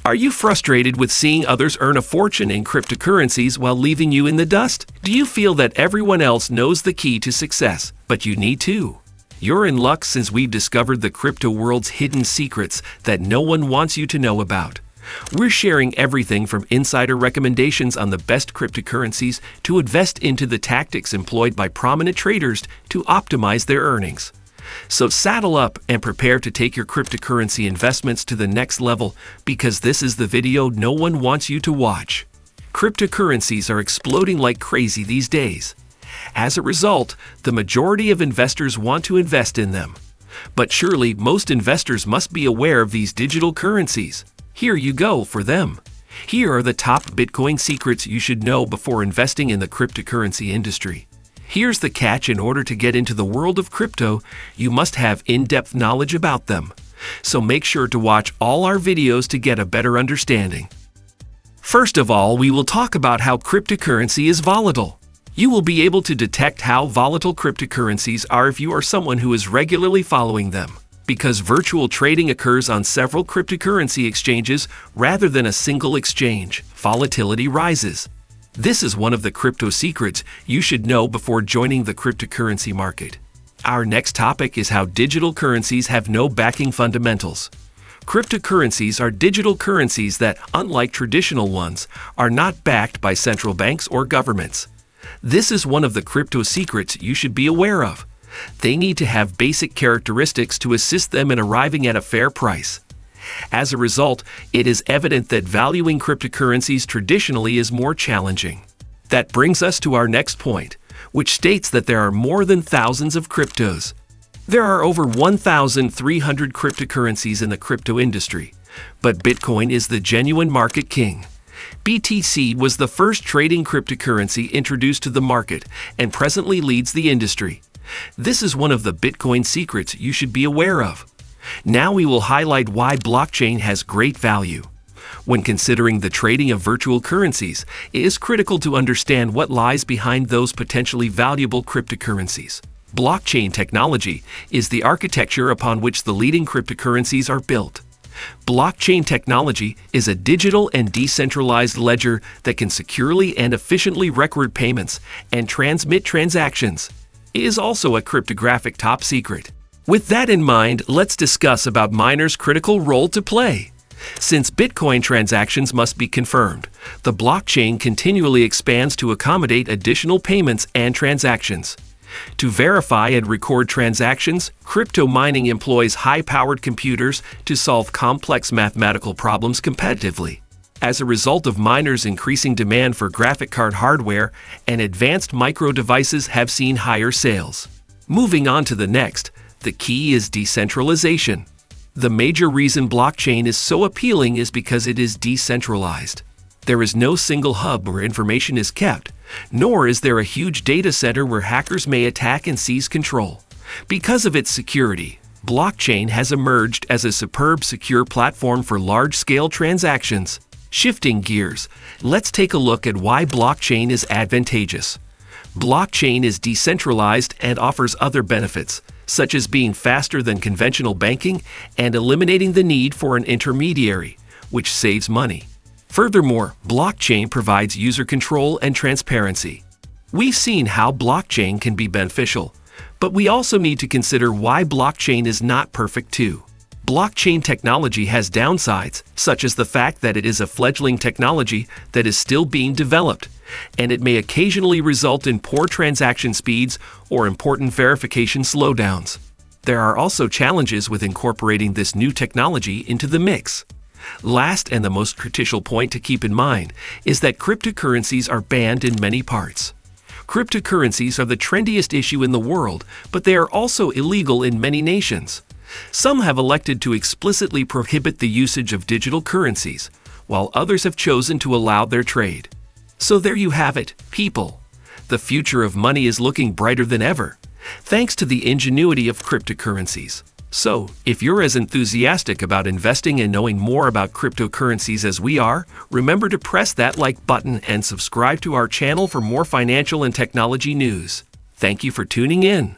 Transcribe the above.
Are you frustrated with seeing others earn a fortune in cryptocurrencies while leaving you in the dust? Do you feel that everyone else knows the key to success, but you need to? You're in luck, since we've discovered the crypto world's hidden secrets that no one wants you to know about. We're sharing everything from insider recommendations on the best cryptocurrencies to invest into the tactics employed by prominent traders to optimize their earnings. So saddle up and prepare to take your cryptocurrency investments to the next level, because this is the video no one wants you to watch. Cryptocurrencies are exploding like crazy these days. As a result, the majority of investors want to invest in them. But surely most investors must be aware of these digital currencies. Here you go for them. Here are the top Bitcoin secrets you should know before investing in the cryptocurrency industry. Here's the catch: in order to get into the world of crypto, you must have in-depth knowledge about them. So make sure to watch all our videos to get a better understanding. First of all, we will talk about how cryptocurrency is volatile. You will be able to detect how volatile cryptocurrencies are if you are someone who is regularly following them. Because virtual trading occurs on several cryptocurrency exchanges rather than a single exchange, volatility rises. This is one of the crypto secrets you should know before joining the cryptocurrency market. Our next topic is how digital currencies have no backing fundamentals. Cryptocurrencies are digital currencies that, unlike traditional ones, are not backed by central banks or governments. This is one of the crypto secrets you should be aware of. They need to have basic characteristics to assist them in arriving at a fair price. As a result, it is evident that valuing cryptocurrencies traditionally is more challenging. That brings us to our next point, which states that there are more than thousands of cryptos. There are over 1,300 cryptocurrencies in the crypto industry, but Bitcoin is the genuine market king. BTC was the first trading cryptocurrency introduced to the market and presently leads the industry. This is one of the Bitcoin secrets you should be aware of. Now we will highlight why blockchain has great value. When considering the trading of virtual currencies, it is critical to understand what lies behind those potentially valuable cryptocurrencies. Blockchain technology is the architecture upon which the leading cryptocurrencies are built. Blockchain technology is a digital and decentralized ledger that can securely and efficiently record payments and transmit transactions. It is also a cryptographic top secret. With that in mind, let's discuss about miners' critical role to play. Since Bitcoin transactions must be confirmed, the blockchain continually expands to accommodate additional payments and transactions. To verify and record transactions, crypto mining employs high-powered computers to solve complex mathematical problems competitively. As a result of miners' increasing demand for graphic card hardware, and advanced micro devices have seen higher sales. Moving on to the next, the key is decentralization. The major reason blockchain is so appealing is because it is decentralized. There is no single hub where information is kept, nor is there a huge data center where hackers may attack and seize control. Because of its security, blockchain has emerged as a superb secure platform for large-scale transactions. Shifting gears, let's take a look at why blockchain is advantageous. Blockchain is decentralized and offers other benefits, such as being faster than conventional banking and eliminating the need for an intermediary, which saves money. Furthermore, blockchain provides user control and transparency. We've seen how blockchain can be beneficial, but we also need to consider why blockchain is not perfect too. Blockchain technology has downsides, such as the fact that it is a fledgling technology that is still being developed, and it may occasionally result in poor transaction speeds or important verification slowdowns. There are also challenges with incorporating this new technology into the mix. Last and the most critical point to keep in mind is that cryptocurrencies are banned in many parts. Cryptocurrencies are the trendiest issue in the world, but they are also illegal in many nations. Some have elected to explicitly prohibit the usage of digital currencies, while others have chosen to allow their trade. So there you have it, people. The future of money is looking brighter than ever, thanks to the ingenuity of cryptocurrencies. So, if you're as enthusiastic about investing and knowing more about cryptocurrencies as we are, remember to press that like button and subscribe to our channel for more financial and technology news. Thank you for tuning in.